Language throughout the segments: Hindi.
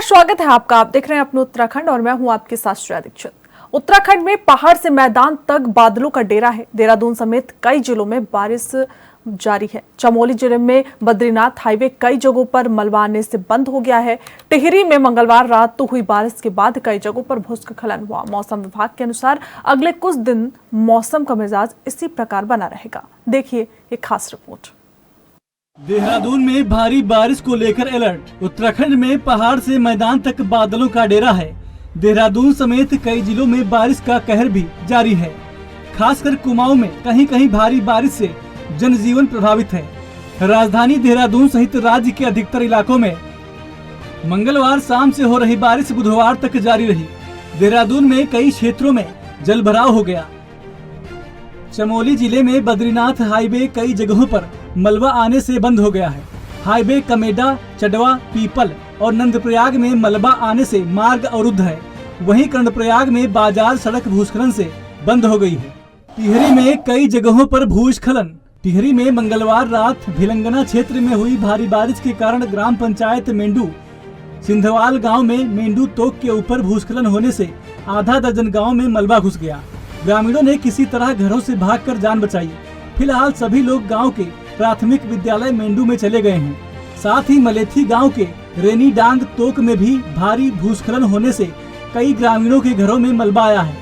स्वागत है आपका। आप देख रहे हैं अपने उत्तराखंड और मैं हूं आपके साथ श्रेया दीक्षित। उत्तराखंड में पहाड़ से मैदान तक बादलों का डेरा है। देहरादून समेत कई जिलों में बारिश जारी है। चमोली जिले में बद्रीनाथ हाईवे कई जगहों पर मलबा आने से बंद हो गया है। टिहरी में मंगलवार रात तो हुई बारिश के बाद कई जगहों पर भूस्खलन हुआ। मौसम विभाग के अनुसार अगले कुछ दिन मौसम का मिजाज इसी प्रकार बना रहेगा। देखिए ये खास रिपोर्ट। देहरादून में भारी बारिश को लेकर अलर्ट। उत्तराखंड में पहाड़ से मैदान तक बादलों का डेरा है। देहरादून समेत कई जिलों में बारिश का कहर भी जारी है। खासकर कुमाऊं में कहीं कहीं भारी बारिश से जनजीवन प्रभावित है। राजधानी देहरादून सहित राज्य के अधिकतर इलाकों में मंगलवार शाम से हो रही बारिश बुधवार तक जारी रही। देहरादून में कई क्षेत्रों में जलभराव हो गया। चमोली जिले में बद्रीनाथ हाईवे कई जगहों पर मलबा आने से बंद हो गया है। हाईवे कमेडा, चडवा, पीपल और नंदप्रयाग में मलबा आने से मार्ग अवरुद्ध है। वहीं कर्णप्रयाग में बाजार सड़क भूस्खलन से बंद हो गई है। टिहरी में कई जगहों पर भूस्खलन। टिहरी में मंगलवार रात भिलंगना क्षेत्र में हुई भारी बारिश के कारण ग्राम पंचायत मेंडू सिंधवाल गांव में मेंडू तोक के ऊपर भूस्खलन होने से आधा दर्जन गांव में मलबा घुस गया। ग्रामीणों ने किसी तरह घरों से भागकर जान बचाई। फिलहाल सभी लोग गांव के प्राथमिक विद्यालय मेंडू में चले गए हैं। साथ ही मलेथी गांव के रेनी डांग तोक में भी भारी भूस्खलन होने से कई ग्रामीणों के घरों में मलबा आया है।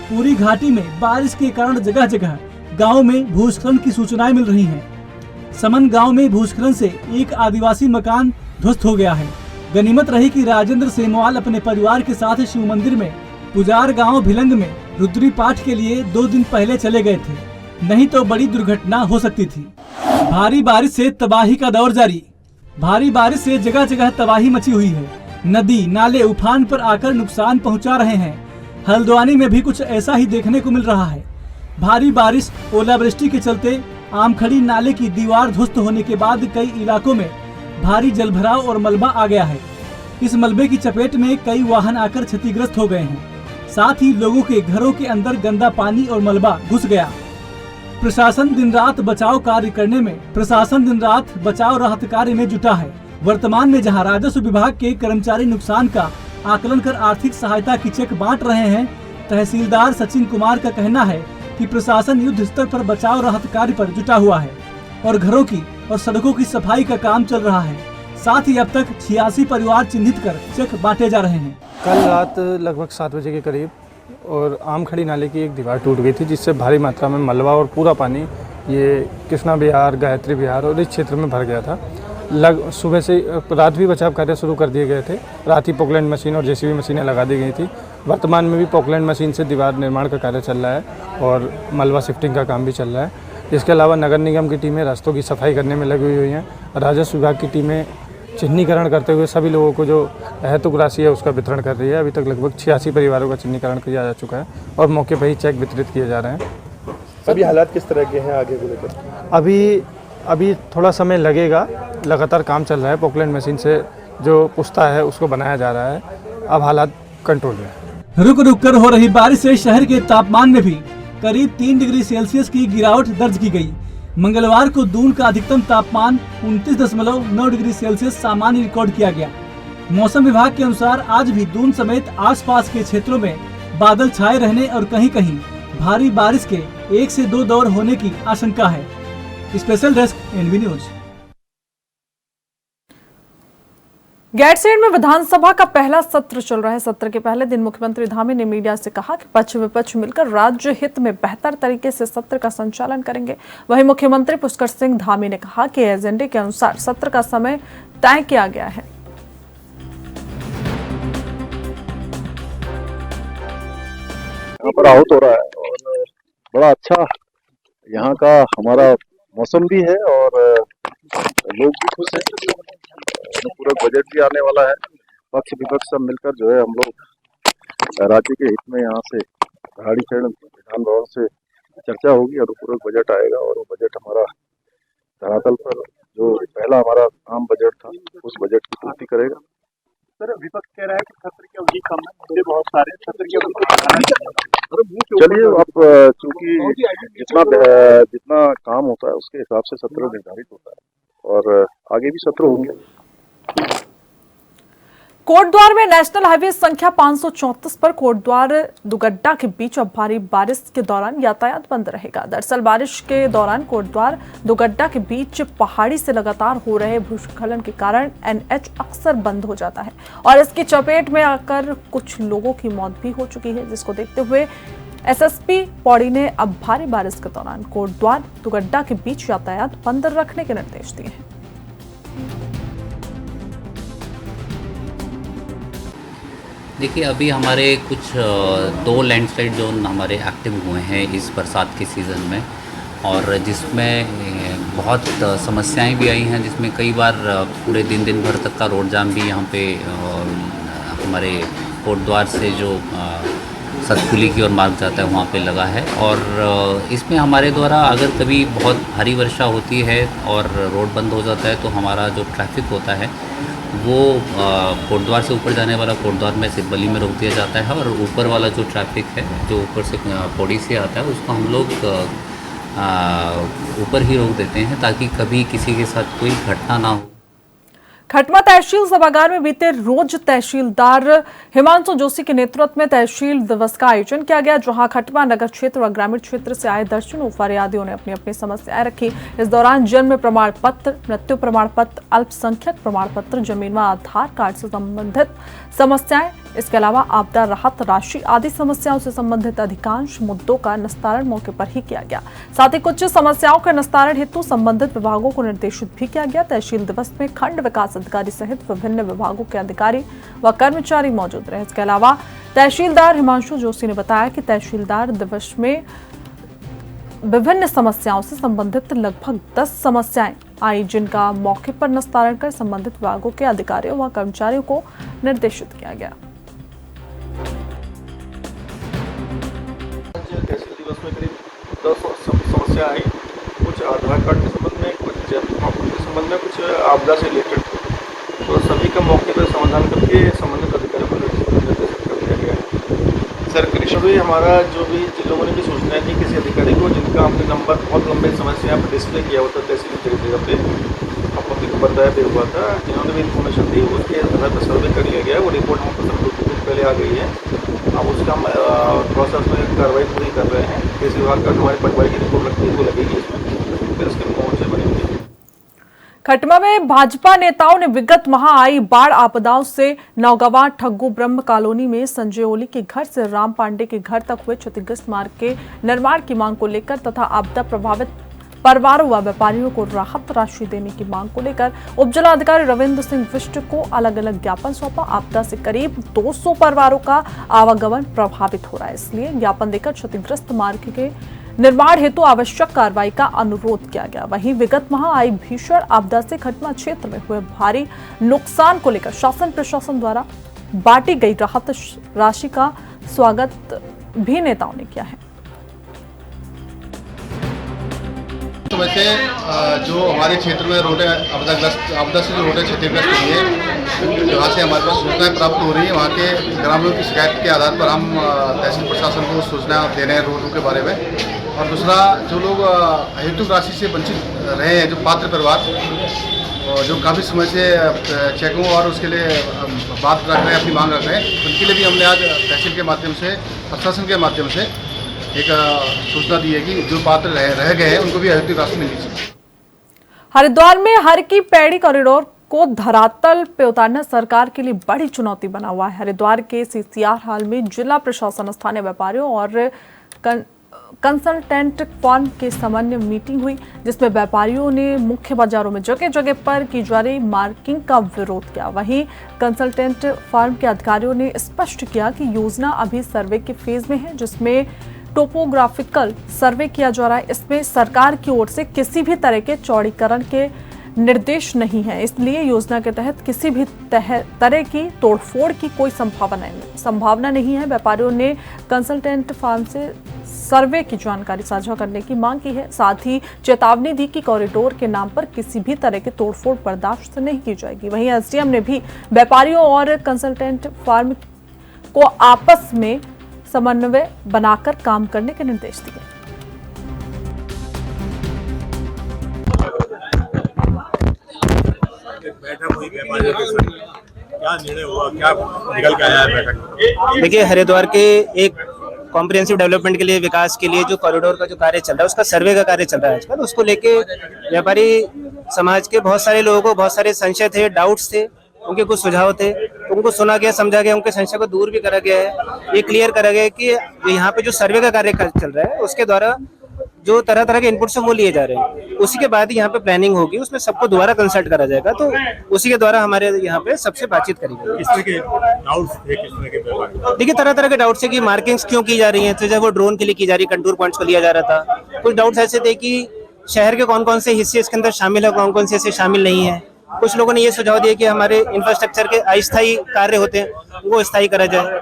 पूरी घाटी में बारिश के कारण जगह जगह गांव में भूस्खलन की सूचनाएं मिल रही हैं। समन गांव में भूस्खलन से एक आदिवासी मकान ध्वस्त हो गया है। गनीमत रही कि राजेंद्र सेमवाल अपने परिवार के साथ शिव मंदिर में पुजार गांव भिलंग में रुद्री पाठ के लिए 2 दिन पहले चले गए थे, नहीं तो बड़ी दुर्घटना हो सकती थी। भारी बारिश से तबाही का दौर जारी। भारी बारिश से जगह जगह तबाही मची हुई है। नदी नाले उफान पर आकर नुकसान पहुंचा रहे हैं। हल्द्वानी में भी कुछ ऐसा ही देखने को मिल रहा है। भारी बारिश ओलावृष्टि के चलते आमखड़ी नाले की दीवार ध्वस्त होने के बाद कई इलाकों में भारी जलभराव और मलबा आ गया है। इस मलबे की चपेट में कई वाहन आकर क्षतिग्रस्त हो गए हैं। साथ ही लोगों के घरों के अंदर गंदा पानी और मलबा घुस गया। प्रशासन दिन रात बचाव राहत कार्य में जुटा है। वर्तमान में जहां राजस्व विभाग के कर्मचारी नुकसान का आकलन कर आर्थिक सहायता की चेक बांट रहे हैं, तहसीलदार सचिन कुमार का कहना है कि प्रशासन युद्ध स्तर पर बचाव राहत कार्य पर जुटा हुआ है और घरों की और सड़कों की सफाई का काम चल रहा है। साथ ही अब तक 86 परिवार चिन्हित कर चेक बांटे जा रहे हैं। कल रात लगभग 7 बजे के करीब और आमखड़ी नाले की एक दीवार टूट गई थी, जिससे भारी मात्रा में मलबा और पूरा पानी ये कृष्णा विहार, गायत्री विहार और इस क्षेत्र में भर गया था। सुबह से रात भी बचाव कार्य शुरू कर दिए गए थे। रात ही पोकलैंड मशीन और जेसीबी मशीनें लगा दी गई थी। वर्तमान में भी पोकलैंड मशीन से दीवार निर्माण का कार्य चल रहा है और मलबा शिफ्टिंग का काम भी चल रहा है। इसके अलावा नगर निगम की टीमें रास्तों की सफाई करने में लगी हुई हैं। राजस्व विभाग की टीमें चिन्हीकरण करते हुए सभी लोगों को जो अहेतुक राशि है उसका वितरण कर रही है। अभी तक लगभग 86 परिवारों का चिन्हीकरण किया जा चुका है और मौके पर ही चेक वितरित किए जा रहे हैं। अभी हालात किस तरह के हैं आगे को लेकर? अभी थोड़ा समय लगेगा। लगातार काम चल रहा है। पोकलैंड मशीन से जो पुश्ता है उसको बनाया जा रहा है। अब हालात कंट्रोल में। रुक रुक कर हो रही बारिश से शहर के तापमान में भी करीब 3 डिग्री सेल्सियस की गिरावट दर्ज की गई। मंगलवार को दून का अधिकतम तापमान 29.9 डिग्री सेल्सियस सामान्य रिकॉर्ड किया गया। मौसम विभाग के अनुसार आज भी दून समेत आसपास के क्षेत्रों में बादल छाए रहने और कहीं कहीं भारी बारिश के 1 से 2 दौर होने की आशंका है। Special desk NV news. Gairsain में विधानसभा का पहला सत्र चल रहा है। सत्र के पहले दिन मुख्यमंत्री धामी ने मीडिया से कहा कि पक्ष विपक्ष मिलकर राज्य हित में बेहतर तरीके से सत्र का संचालन करेंगे। वहीं मुख्यमंत्री पुष्कर सिंह धामी ने कहा कि एजेंडे के अनुसार सत्र का समय तय किया गया है। यहाँ पर आहूत हो रहा है और बड़ा अच्छा यहाँ का हमारा मौसम भी है और लोग भी खुश हैं। पूरा बजट भी आने वाला है। पक्ष विपक्ष सब मिलकर जो है हम लोग राज्य के हित में यहाँ से गैरसैंण विधान भवन से चर्चा होगी और पूरा बजट आएगा और वो बजट हमारा धरातल पर जो पहला हमारा आम बजट था उस बजट की पूर्ति करेगा। सर, विपक्ष कह रहा है कि सत्र की अवधि कम है, मुद्दे बहुत सारे, सत्र की अवधि चलिए अब चूंकि जितना काम होता है उसके हिसाब से सत्र निर्धारित होता है और आगे भी सत्र होंगे। कोटद्वार में नेशनल हाईवे संख्या 534 पर कोटद्वार दुगड्डा के बीच अब भारी बारिश के दौरान यातायात बंद रहेगा। दरअसल बारिश के दौरान कोटद्वार दुगड्डा के बीच पहाड़ी से लगातार हो रहे भूस्खलन के कारण एनएच अक्सर बंद हो जाता है और इसकी चपेट में आकर कुछ लोगों की मौत भी हो चुकी है, जिसको देखते हुए एसएसपी पौड़ी ने अब भारी बारिश के दौरान कोटद्वार दुगड्डा के बीच यातायात बंद रखने के निर्देश दिए हैं। देखिए, अभी हमारे कुछ 2 लैंडस्लाइड जोन हमारे एक्टिव हुए हैं इस बरसात के सीज़न में, और जिसमें बहुत समस्याएं भी आई हैं, जिसमें कई बार पूरे दिन भर तक का रोड जाम भी यहाँ पे हमारे कोटद्वार से जो सतपुली की ओर मार्ग जाता है वहाँ पे लगा है। और इसमें हमारे द्वारा अगर कभी बहुत भारी वर्षा होती है और रोड बंद हो जाता है तो हमारा जो ट्रैफिक होता है वो कोटद्वार से ऊपर जाने वाला कोटद्वार में सिब्बली में रोक दिया जाता है, और ऊपर वाला जो ट्रैफिक है जो ऊपर से पौड़ी से आता है उसको हम लोग ऊपर ही रोक देते हैं ताकि कभी किसी के साथ कोई घटना ना हो। खटमा तहसील सभागार में बीते रोज तहसीलदार हिमांशु जोशी के नेतृत्व में तहसील दिवस का आयोजन किया गया, जहां खटमा नगर क्षेत्र व ग्रामीण क्षेत्र से आए दर्जनों फरियादियों ने अपनी अपनी समस्याएं रखी। इस दौरान जन्म प्रमाण पत्र, मृत्यु प्रमाण पत्र, अल्पसंख्यक प्रमाण पत्र, जमीन व आधार कार्ड से संबंधित समस्याएं, इसके अलावा आपदा राहत राशि आदि समस्याओं से संबंधित अधिकांश मुद्दों का निस्तारण मौके पर ही किया गया। साथ ही कुछ समस्याओं के निस्तारण हेतु संबंधित विभागों को निर्देशित भी किया गया। तहसील दिवस में खंड विकास अधिकारी सहित विभिन्न विभागों के अधिकारी व कर्मचारी मौजूद रहे। इसके अलावा तहसीलदार हिमांशु जोशी ने बताया कि तहसीलदार दिवस में विभिन्न समस्याओं से संबंधित लगभग 10 समस्याएं आई, जिनका मौके पर निस्तारण कर संबंधित विभागों के अधिकारियों व कर्मचारियों को निर्देशित किया गया। तहसील दिवस में करीब 10 समस्या आई, कुछ आधार कार्ड के संबंध में, कुछ जन्म प्रमाण के संबंध में, कुछ आपदा से रिलेटेड, तो सभी का मौके पर समाधान करके संबंधित अधिकारियों को निर्देशित कर दिया गया है। सर कृषि हमारा जो भी जिन लोगों ने भी सूचना दी किसी अधिकारी को जिनका हमने नंबर बहुत लंबे समय से यहाँ पर डिस्प्ले किया हुआ था तहसील जगह पे, आपको भी बताया भी हुआ था, जिन्होंने भी इन्फॉर्मेशन दी उसके आधार पर सर्वे कर लिया गया। वो रिपोर्ट हमको सब कुछ दिन पहले आ गई है। अब उसका हम प्रोसेस में कार्रवाई पूरी कर रहे हैं। कृषि विभाग का हमारी पटवारी की रिपोर्ट लगती है वो लगेगी इसमें, फिर उसके मोर्चे बनेंगे। खटमा में भाजपा नेताओं ने विगत माह आई बाढ़ आपदाओं से नौगवां ठग्गू ब्रह्म कॉलोनी में संजय ओली के घर से राम पांडे के घर तक हुए क्षतिग्रस्त मार्ग के निर्माण की मांग को लेकर तथा आपदा प्रभावित परिवारों व व्यापारियों को राहत राशि देने की मांग को लेकर उपजिलाधिकारी रविंद्र सिंह बिष्ट को अलग अलग ज्ञापन सौंपा। आपदा से करीब 200 परिवारों का आवागमन प्रभावित हो रहा है, इसलिए ज्ञापन देकर क्षतिग्रस्त मार्ग के निर्माण हेतु आवश्यक कार्रवाई का अनुरोध किया गया। वहीं विगत माह आई भीषण आपदा से खटमा क्षेत्र में हुए भारी नुकसान को लेकर शासन प्रशासन द्वारा बांटी गई राहत राशि का स्वागत भी नेताओं ने किया है। वैसे जो हमारे क्षेत्र में रोडें आपदा से जो रोडें क्षतिग्रस्त हुई है, जहाँ से हमारे पास सूचनाएं प्राप्त हो रही है, वहाँ के ग्रामीणों की शिकायत के आधार पर हम तहसील प्रशासन को सूचना दे रहे हैं रोडों के बारे में। और दूसरा, जो लोग हेतु राशि से वंचित रहे हैं, जो पात्र परिवार जो काफ़ी समय से चेकों और उसके लिए बात रख रहे हैं, अपनी मांग रख रहे हैं, उनके लिए भी हमने आज तहसील के माध्यम से, प्रशासन के माध्यम से एक सूचना दी है कि जो पात्र रह गए हैं उनको भी हेतु राशि मिलनी चाहिए। हरिद्वार में हर की पैड़ी कॉरिडोर को धरातल पे उतारना सरकार के लिए बड़ी चुनौती बना हुआ है। हरिद्वार के सीसीआर हाल में जिला प्रशासन, स्थानीय व्यापारियों और कंसल्टेंट फर्म के समन्वय मीटिंग हुई, जिसमें व्यापारियों ने मुख्य बाजारों में जगह जगह पर की जा रही मार्किंग का विरोध किया। वहीं कंसल्टेंट फर्म के अधिकारियों ने स्पष्ट किया कि योजना अभी सर्वे के फेज में है, जिसमें टोपोग्राफिकल सर्वे किया जा रहा है। इसमें सरकार की ओर से किसी भी तरह के चौड़ीकरण के निर्देश नहीं है, इसलिए योजना के तहत किसी भी तरह की तोड़फोड़ की कोई संभावना नहीं है। व्यापारियों ने कंसल्टेंट फर्म से सर्वे की जानकारी साझा करने की मांग की है, साथ ही चेतावनी दी कि कॉरिडोर के नाम पर किसी भी तरह के तोड़फोड़ बर्दाश्त नहीं की जाएगी। वहीं एसडीएम ने भी व्यापारियों और कंसल्टेंट फर्म को आपस में समन्वय बनाकर काम करने के निर्देश दिए। बैठक हुई व्यापारियों के साथ क्या निर्णय हुआ, क्या निकल के आया है बैठक में? देखिए, हरिद्वार के एक कॉम्प्रिहेंसिव डेवलपमेंट के लिए, विकास के लिए जो कॉरिडोर का जो कार्य चल रहा है, उसका सर्वे का कार्य चल रहा है आजकल। उसको लेके व्यापारी समाज के बहुत सारे लोगों को बहुत सारे संशय थे, डाउट्स थे, उनके कुछ सुझाव थे, तो उनको सुना गया, समझा गया, उनके संशय को दूर भी करा गया है। ये क्लियर करा गया है कि यहाँ पे जो सर्वे का कार्य चल रहा है, उसके द्वारा जो तरह तरह के इनपुट्स हैं वो लिए जा रहे हैं। उसी के बाद यहाँ पे प्लानिंग होगी, उसमें सबको दोबारा कंसल्ट करा जाएगा, तो उसी के द्वारा हमारे यहाँ पे सबसे बातचीत करी जाएगी। किस तरह के डाउट्स थे, किस तरह के व्यापार? देखिए, तरह तरह के डाउट्स है कि मार्किंग्स क्यों की जा रही हैं, तो जब वो ड्रोन के लिए की जा रही है, कंटूर पॉइंट्स को लिया जा रहा था। कुछ डाउट्स ऐसे थे कि शहर के कौन कौन से हिस्से इसके अंदर शामिल है, कौन कौन से ऐसे शामिल नहीं है। कुछ लोगों ने ये सुझाव दिया कि हमारे इंफ्रास्ट्रक्चर के अस्थायी कार्य होते हैं वो स्थायी करा जाए,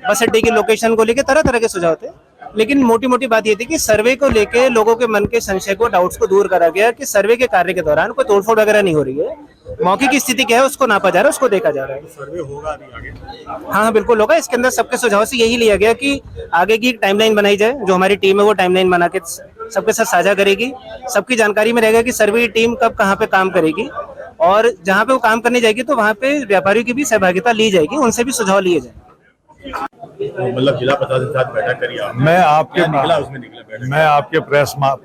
बस अड्डे की लोकेशन को लेकर तरह तरह के सुझाव थे। लेकिन मोटी मोटी बात ये थी कि सर्वे को लेके लोगों के मन के संशय को, डाउट्स को दूर करा गया कि सर्वे के कार्य के दौरान कोई तोड़फोड़ वगैरह नहीं हो रही है, मौके की स्थिति क्या है उसको नापा जा रहा है, उसको देखा जा रहा है। सर्वे होगा अभी आगे? हाँ, बिल्कुल होगा। इसके अंदर सबके सुझाव से यही लिया गया कि आगे की एक टाइमलाइन बनाई जाए। जो हमारी टीम है वो टाइमलाइन बना के सबके साथ साझा करेगी, सबकी जानकारी में रहेगा कि सर्वे टीम कब कहाँ पे काम करेगी, और जहाँ पे वो काम करने जाएगी तो वहाँ पे व्यापारियों की भी सहभागिता ली जाएगी, उनसे भी सुझाव लिए जाएंगे। मतलब जिला प्रशासन के साथ बैठक करी आपने? मैं आपके निकला उसमें निकला बैठक? मैं आपके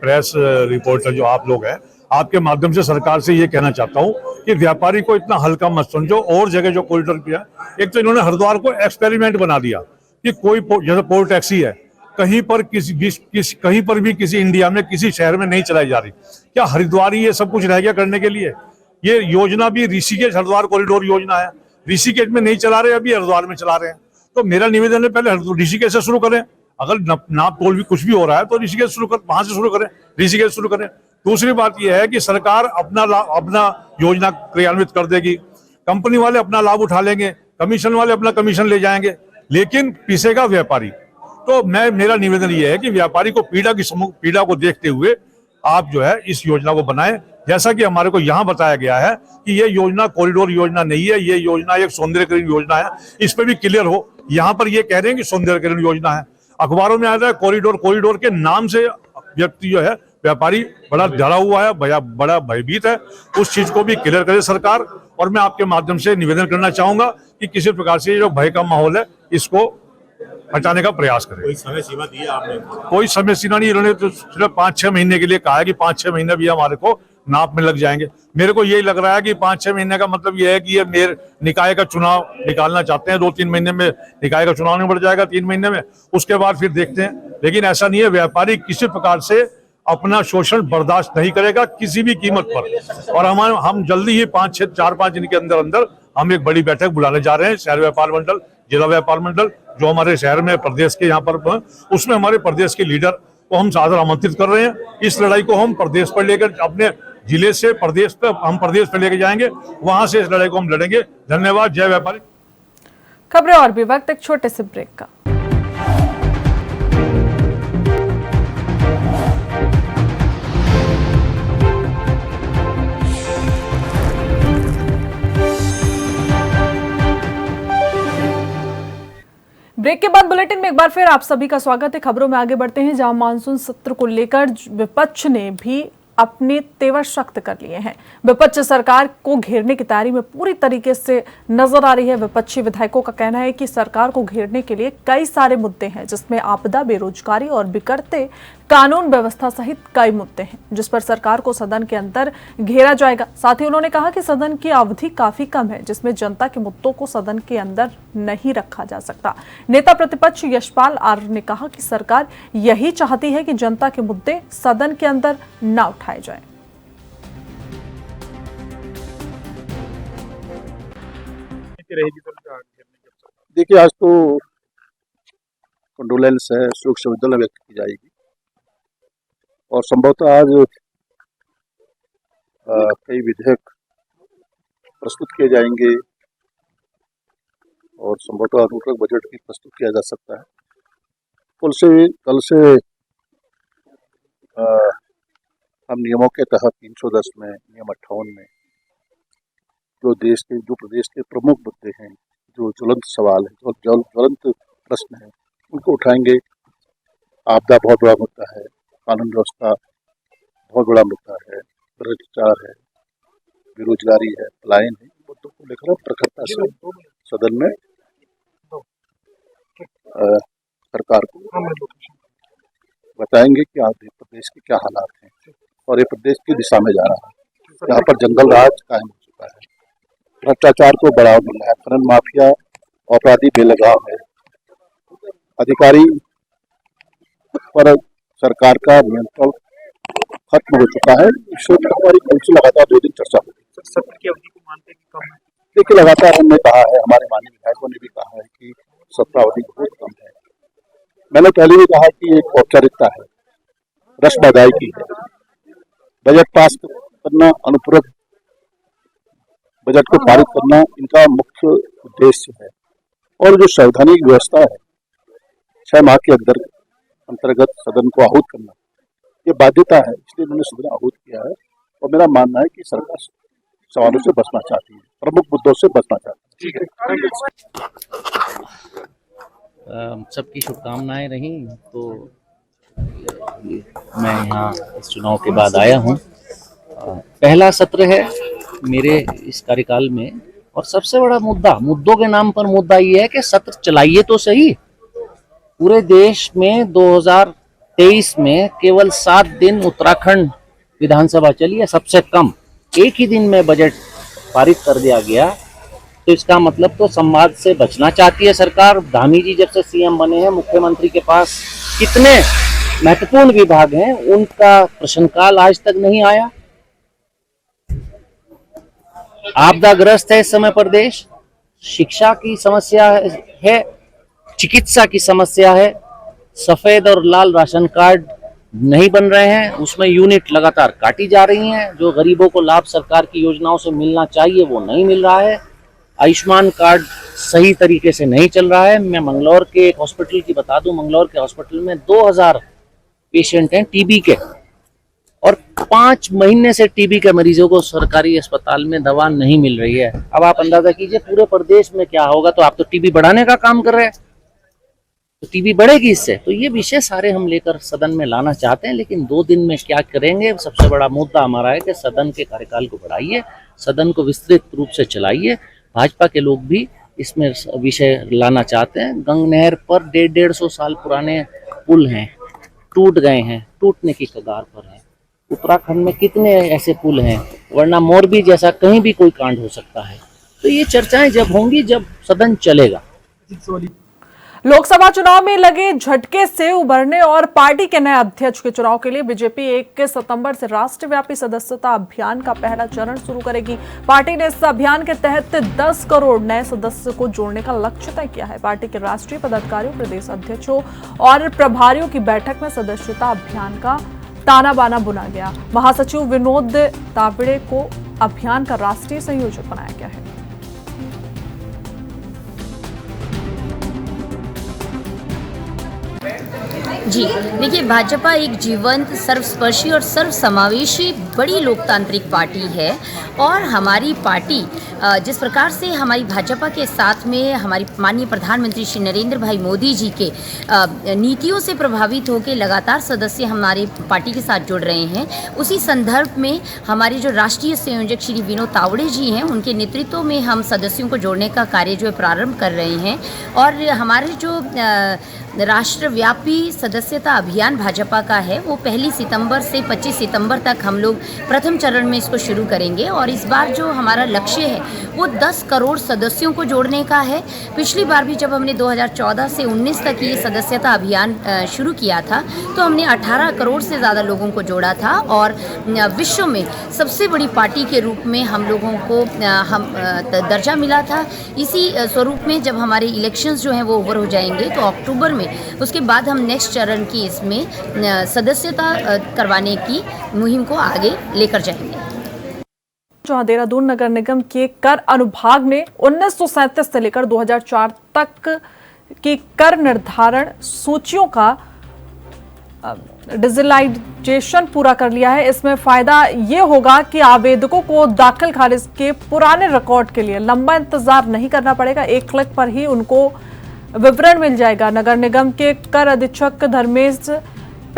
प्रेस रिपोर्टर जो आप लोग हैं, आपके माध्यम से सरकार से ये कहना चाहता हूँ कि व्यापारी को इतना हल्का मत समझो। और जगह जो कॉरिडोर किया, एक तो इन्होंने हरिद्वार को एक्सपेरिमेंट बना दिया कि कोई जैसे पोर्ट टैक्सी है, कहीं पर कहीं पर भी किसी इंडिया में किसी शहर में नहीं चलाई जा रही। क्या हरिद्वार ही ये सब कुछ रह गया करने के लिए? ये योजना भी ऋषिकेश हरिद्वार कॉरिडोर योजना है, ऋषिकेश में नहीं चला रहे, अभी हरिद्वार में चला रहे हैं। तो मेरा निवेदन है, पहले ऋषिकेश से शुरू करें। अगर नाप तोल भी कुछ भी हो रहा है तो ऋषिकेश शुरू कर, वहां से शुरू करें, ऋषिकेश शुरू करें। दूसरी बात यह है कि सरकार अपना योजना क्रियान्वित कर देगी, कंपनी वाले अपना लाभ उठा लेंगे, कमीशन वाले अपना कमीशन ले जाएंगे, लेकिन पीसेगा व्यापारी। तो मेरा निवेदन यह है कि व्यापारी को पीड़ा को देखते हुए आप जो है इस योजना को बनाएं। जैसा कि हमारे को यहाँ बताया गया है कि ये योजना कॉरिडोर योजना नहीं है, ये योजना एक सौंदर्यकरण योजना है। इस पे भी क्लियर हो। यहाँ पर ये कह रहे हैं कि सौंदर्यकरण योजना है, अखबारों में आ रहा है कॉरिडोर के नाम से व्यक्ति जो है, व्यापारी बड़ा डरा हुआ है, बड़ा भयभीत है। उस चीज को भी क्लियर करे सरकार। और मैं आपके माध्यम से निवेदन करना चाहूंगा कि किसी प्रकार से जो भय का माहौल है इसको हटाने का प्रयास करें। कोई समय सीमा दी है आपने? कोई समय सीमा नहीं, इन्होंने तो सिर्फ 5-6 महीने के लिए कहा है कि 5-6 महीने भी हमारे को नाप में लग जाएंगे। मेरे को यही लग रहा है कि 5-6 महीने का मतलब यह है कि ये मेयर निकाय का चुनाव निकालना चाहते हैं। 2-3 महीने में निकाय का चुनाव निपट जाएगा, 3 महीने में, उसके बाद फिर देखते हैं। लेकिन ऐसा नहीं है, व्यापारी किसी प्रकार से अपना शोषण बर्दाश्त नहीं करेगा किसी भी कीमत पर। और हम जल्दी ही 4-5 दिन के अंदर हम एक बड़ी बैठक बुलाने जा रहे हैं। शहर व्यापार मंडल, जिला व्यापार मंडल जो हमारे शहर में प्रदेश के यहाँ पर, उसमें हमारे प्रदेश के लीडर को हम सादर आमंत्रित कर रहे हैं। इस लड़ाई को हम प्रदेश पर लेकर, अपने जिले से प्रदेश पर, हम प्रदेश पर लेकर जाएंगे, वहां से इस लड़ाई को हम लड़ेंगे। धन्यवाद। जय व्यापारी। खबरें और भी, वक्त एक छोटे से ब्रेक का। ब्रेक के बाद बुलेटिन में एक बार फिर आप सभी का स्वागत है। खबरों में आगे बढ़ते हैं, जहां मानसून सत्र को लेकर विपक्ष ने भी अपने तेवर सख्त कर लिए हैं। विपक्ष सरकार को घेरने की तैयारी में पूरी तरीके से नजर आ रही है। विपक्षी विधायकों का कहना है कि सरकार को घेरने के लिए कई सारे मुद्दे हैं, जिसमें आपदा, बेरोजगारी और बिगड़ते कानून व्यवस्था सहित कई मुद्दे हैं, जिस पर सरकार को सदन के अंदर घेरा जाएगा। साथ ही उन्होंने कहा कि सदन की अवधि काफी कम है, जिसमें जनता के मुद्दों को सदन के अंदर नहीं रखा जा सकता। नेता प्रतिपक्ष यशपाल आर्य ने कहा कि सरकार यही चाहती है कि जनता के मुद्दे सदन के अंदर न उठाए जाएं। देखिए, आज तो कंडोलेंस है, शोक संवेदना व्यक्त की जाएगी और संभवतः आज कई विधेयक प्रस्तुत किए जाएंगे और संभवतः अनुपूरक बजट भी प्रस्तुत किया जा सकता है। कल से हम नियमों के तहत 310 में, नियम 58 में जो प्रदेश के प्रमुख मुद्दे हैं, जो ज्वलंत सवाल है, जो ज्वलंत प्रश्न है, उनको उठाएंगे। आपदा बहुत बड़ा मुद्दा है, कानून व्यवस्था बहुत बड़ा मुद्दा है, भ्रष्टाचार है, बेरोजगारी है, पलायन है, मुद्दों को लेकर प्रखरता से सदन में सरकार को बताएंगे कि आंध्र प्रदेश के क्या हालात हैं और ये प्रदेश की दिशा में जा रहा है। यहाँ पर जंगल राज कायम हो चुका है, भ्रष्टाचार को बढ़ावा मिल रहा है, खनन माफिया अपराधी बेलगाम है, अधिकारी पर सरकार का नियंत्रण खत्म हो चुका है। इस पर हमारी काउंसिल लगातार 2 दिन चर्चा होगी। सत्र की अवधि को मानते हैं कि कम है? देखिए, लगातार हमने कहा है, हमारे माननीय विधायकों ने भी कहा है कि सत्रावधि बहुत कम है। मैंने पहले भी कहा कि एक औपचारिकता है, रस्म अदायगी है, बजट पास करना, अनुपूरक बजट को पारित करना इनका मुख्य उद्देश्य है। और जो संवैधानिक व्यवस्था है, 6 माह के अंतर्गत सदन को आहूत करना, ये बाध्यता है, इसलिए मैंने सदन आहूत किया है। और मेरा मानना है कि सरकार सवालों से बचना चाहती है, प्रमुख मुद्दों से बचना चाहती है। सबकी शुभकामनाएं रही। तो मैं यहाँ इस चुनाव के बाद आया हूँ, पहला सत्र है मेरे इस कार्यकाल में, और सबसे बड़ा मुद्दों के नाम पर मुद्दा ये है कि सत्र चलाइए तो सही। पूरे देश में 2023 में केवल 7 दिन उत्तराखंड विधानसभा चली है, सबसे कम। एक ही दिन में बजट पारित कर दिया गया, तो इसका मतलब तो संवाद से बचना चाहती है सरकार। धामी जी जब से सीएम बने हैं, मुख्यमंत्री के पास कितने महत्वपूर्ण विभाग हैं, उनका प्रश्नकाल आज तक नहीं आया। आपदाग्रस्त है इस समय प्रदेश, शिक्षा की समस्या है, चिकित्सा की समस्या है, सफेद और लाल राशन कार्ड नहीं बन रहे हैं, उसमें यूनिट लगातार काटी जा रही हैं। जो गरीबों को लाभ सरकार की योजनाओं से मिलना चाहिए वो नहीं मिल रहा है। आयुष्मान कार्ड सही तरीके से नहीं चल रहा है। मैं मंगलौर के एक हॉस्पिटल की बता दूं, मंगलौर के हॉस्पिटल में 2000 पेशेंट हैं टीबी के, और 5 महीने से टीबी के मरीजों को सरकारी अस्पताल में दवा नहीं मिल रही है। अब आप अंदाजा कीजिए पूरे प्रदेश में क्या होगा। तो आप तो टीबी बढ़ाने का काम कर रहे हैं, तो टीबी बढ़ेगी इससे। तो ये विषय सारे हम लेकर सदन में लाना चाहते हैं, लेकिन 2 दिन में क्या करेंगे। सबसे बड़ा मुद्दा हमारा है कि सदन के कार्यकाल को बढ़ाइए, सदन को विस्तृत रूप से चलाइए। भाजपा के लोग भी इसमें विषय लाना चाहते हैं। गंग नहर पर 150 साल पुराने पुल हैं, टूट गए हैं, टूटने की कगार पर हैं। उत्तराखंड में कितने ऐसे पुल हैं, वरना मोरबी जैसा कहीं भी कोई कांड हो सकता है। तो ये चर्चाएं जब होंगी, जब सदन चलेगा। लोकसभा चुनाव में लगे झटके से उबरने और पार्टी के नए अध्यक्ष के चुनाव के लिए बीजेपी 1 सितंबर से राष्ट्रव्यापी सदस्यता अभियान का पहला चरण शुरू करेगी। पार्टी ने इस अभियान के तहत 10 करोड़ नए सदस्य को जोड़ने का लक्ष्य तय किया है। पार्टी के राष्ट्रीय पदाधिकारियों, प्रदेश अध्यक्षों और प्रभारियों की बैठक में सदस्यता अभियान का ताना बाना बुना गया। महासचिव विनोद तावड़े को अभियान का राष्ट्रीय संयोजक बनाया गया है। जी देखिए, भाजपा एक जीवंत, सर्वस्पर्शी और सर्वसमावेशी बड़ी लोकतांत्रिक पार्टी है। और हमारी पार्टी जिस प्रकार से हमारी भाजपा के साथ में हमारी माननीय प्रधानमंत्री श्री नरेंद्र भाई मोदी जी के नीतियों से प्रभावित होकर लगातार सदस्य हमारे पार्टी के साथ जुड़ रहे हैं, उसी संदर्भ में हमारे जो राष्ट्रीय संयोजक श्री विनोद तावड़े जी हैं, उनके नेतृत्व में हम सदस्यों को जोड़ने का कार्य जो है प्रारंभ कर रहे हैं। और हमारे जो राष्ट्रव्यापी सदस्यता अभियान भाजपा का है, वो 1 सितंबर से 25 सितंबर तक हम लोग प्रथम चरण में इसको शुरू करेंगे। और इस बार जो हमारा लक्ष्य है वो 10 करोड़ सदस्यों को जोड़ने का है। पिछली बार भी जब हमने 2014 से 19 तक ये सदस्यता अभियान शुरू किया था, तो हमने 18 करोड़ से ज़्यादा लोगों को जोड़ा था। और विश्व में सबसे बड़ी पार्टी के रूप में हम लोगों को दर्जा मिला था। इसी स्वरूप में जब हमारे इलेक्शंस जो हैं वो ओवर हो जाएंगे, तो अक्टूबर में उसके बाद हम नेक्स्ट चरण की इसमें सदस्यता करवाने की मुहिम को आगे लेकर जाएंगे। जहां देहरादून नगर निगम के कर अनुभाग ने 1937 से लेकर 2004 तक की कर निर्धारण सूचियों का डिजिटलाइजेशन पूरा कर लिया है। इसमें फायदा ये होगा कि आवेदकों को दाखिल खारिज के पुराने रिकॉर्ड के लिए लंबा इंतजार नहीं करना पड़ेगा। एक क्लिक पर ही उनको विवरण मिल जाएगा। नगर निगम के कर अधीक्षक धर्मेश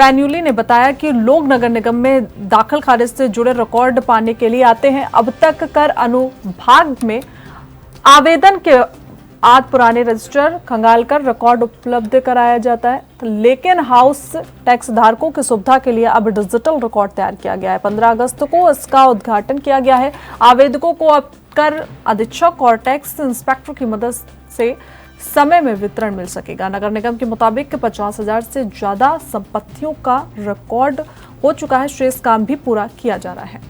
पैन्यूली ने बताया कि लोग नगर निगम में दाखिल खारिज से जुड़े रिकॉर्ड पाने के लिए आते हैं। अब तक कर अनुभाग में आवेदन के आद पुराने रजिस्टर खंगालकर रिकॉर्ड उपलब्ध कराया जाता है, लेकिन हाउस टैक्स धारकों की सुविधा के लिए अब डिजिटल रिकॉर्ड तैयार किया गया है। 15 अगस्त को इसका उद्घाटन किया गया है। आवेदकों को अब कर अधीक्षक और टैक्स इंस्पेक्टर की मदद से समय में वितरण मिल सकेगा। नगर निगम के मुताबिक 50,000 से ज्यादा संपत्तियों का रिकॉर्ड हो चुका है। शेष काम भी पूरा किया जा रहा है।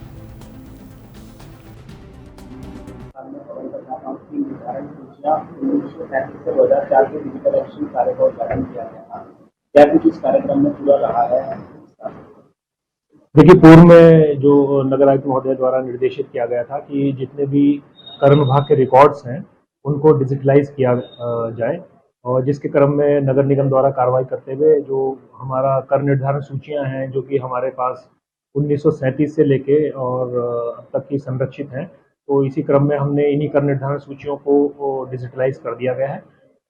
से 2004 के डिजिटल एक्शन कार्य का उद्घाटन किया गया था। क्या कुछ इस कार्यक्रम में पूरा रहा है? देखिए, पूर्व में जो नगर आयुक्त महोदय द्वारा निर्देशित किया गया था कि जितने भी कर विभाग के रिकॉर्ड्स हैं उनको डिजिटलाइज किया जाए, और जिसके क्रम में नगर निगम द्वारा कार्रवाई करते हुए जो हमारा कर निर्धारण सूचियां हैं जो कि हमारे पास 1937 से लेके और अब तक की संरक्षित हैं, तो इसी क्रम में हमने इन्हीं कर निर्धारण सूचियों को डिजिटलाइज कर दिया गया है।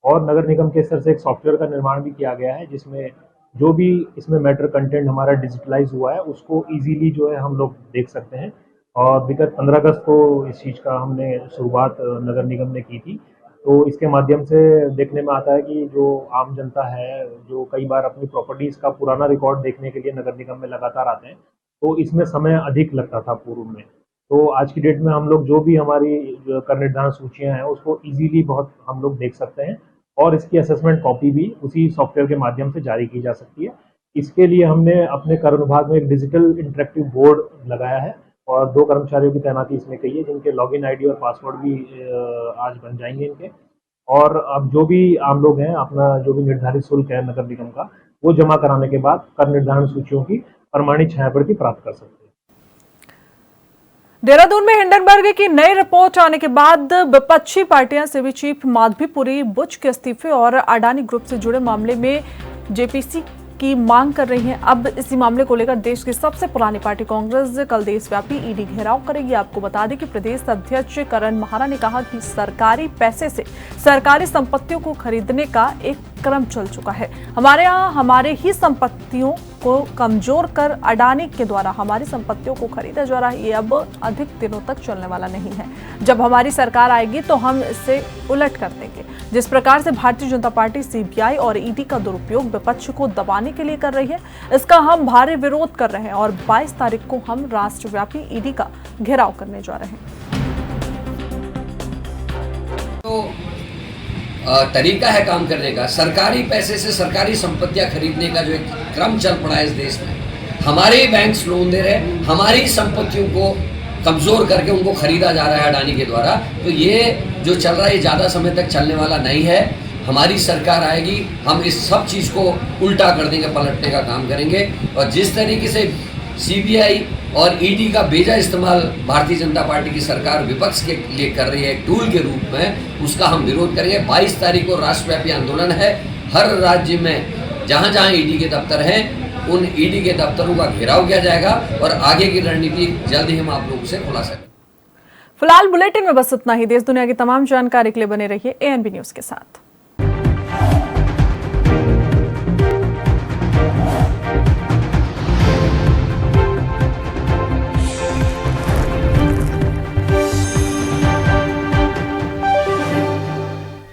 और नगर निगम के स्तर से एक सॉफ्टवेयर का निर्माण भी किया गया है जिसमें जो भी इसमें मैटर कंटेंट हमारा डिजिटलाइज हुआ है उसको इजीली जो है हम लोग देख सकते हैं। और विगत 15 अगस्त को इस चीज़ का हमने शुरुआत नगर निगम ने की थी। तो इसके माध्यम से देखने में आता है कि जो आम जनता है जो कई बार अपनी प्रॉपर्टीज़ का पुराना रिकॉर्ड देखने के लिए नगर निगम में लगातार आते हैं, तो इसमें समय अधिक लगता था पूर्व में। तो आज की डेट में हम लोग जो भी हमारी कर निर्धारण सूचियाँ हैं उसको इजीली बहुत हम लोग देख सकते हैं, और इसकी असेसमेंट कॉपी भी उसी सॉफ्टवेयर के माध्यम से जारी की जा सकती है। इसके लिए हमने अपने कर विभाग में एक डिजिटल इंटरेक्टिव बोर्ड लगाया है और 2 कर्मचारियों की तैनाती इसमें की है जिनके लॉगिन आईडी और पासवर्ड भी आज बन जाएंगे इनके। और अब जो भी आम लोग हैं अपना जो भी निर्धारित शुल्क है नगर निगम का वो जमा कराने के बाद कर निर्धारण सूचियों की प्रमाणित छायाप्रति प्राप्त कर सकते हैं। देहरादून में हिंडनबर्ग की नई रिपोर्ट आने के बाद विपक्षी पार्टियां सिवी चीफ माधवीपुरी, बुच के इस्तीफे और अडानी ग्रुप से जुड़े मामले में जेपीसी की मांग कर रही हैं। अब इसी मामले को लेकर देश की सबसे पुरानी पार्टी कांग्रेस कल देशव्यापी ईडी घेराव करेगी। आपको बता दें कि प्रदेश अध्यक्ष करण महारा ने कहा कि सरकारी पैसे से सरकारी संपत्तियों को खरीदने का एक क्रम चल चुका है। हमारे यहाँ हमारे ही संपत्तियों को कमजोर कर अडानी के द्वारा हमारी संपत्तियों को खरीदा जा रहा है। ये अब अधिक दिनों तक चलने वाला नहीं है। जब हमारी सरकार आएगी तो हम इसे उलट कर देंगे। जिस प्रकार से भारतीय जनता पार्टी सीबीआई और ईडी का दुरुपयोग विपक्ष को दबाने के लिए कर रही है, इसका हम भारी विरोध कर रहे हैं और 22 तारीख को हम राष्ट्रव्यापी ईडी का घेराव करने जा रहे हैं। तो तरीका है काम करने का, सरकारी पैसे से सरकारी संपत्तियां खरीदने का जो एक क्रम चल पड़ा है इस देश में, हमारे ही बैंक्स लोन दे रहे हैं, हमारी संपत्तियों को कमजोर करके उनको खरीदा जा रहा है अडानी के द्वारा। तो ये जो चल रहा है ये ज़्यादा समय तक चलने वाला नहीं है। हमारी सरकार आएगी, हम इस सब चीज़ को उल्टा कर देंगे, पलटने का काम करेंगे। और जिस तरीके से सीबीआई और ईडी का बेजा इस्तेमाल भारतीय जनता पार्टी की सरकार विपक्ष के लिए कर रही है एक टूल के रूप में, उसका हम विरोध करेंगे। 22 तारीख को राष्ट्रव्यापी आंदोलन है। हर राज्य में जहाँ जहाँ ईडी के दफ्तर हैं उन ईडी के दफ्तरों का घेराव किया जाएगा और आगे की रणनीति जल्द ही हम आप लोगों से खुला सकेंगे। फिलहाल बुलेटिन में बस इतना ही। देश दुनिया की तमाम जानकारी के लिए बने रहिए ANB न्यूज के साथ।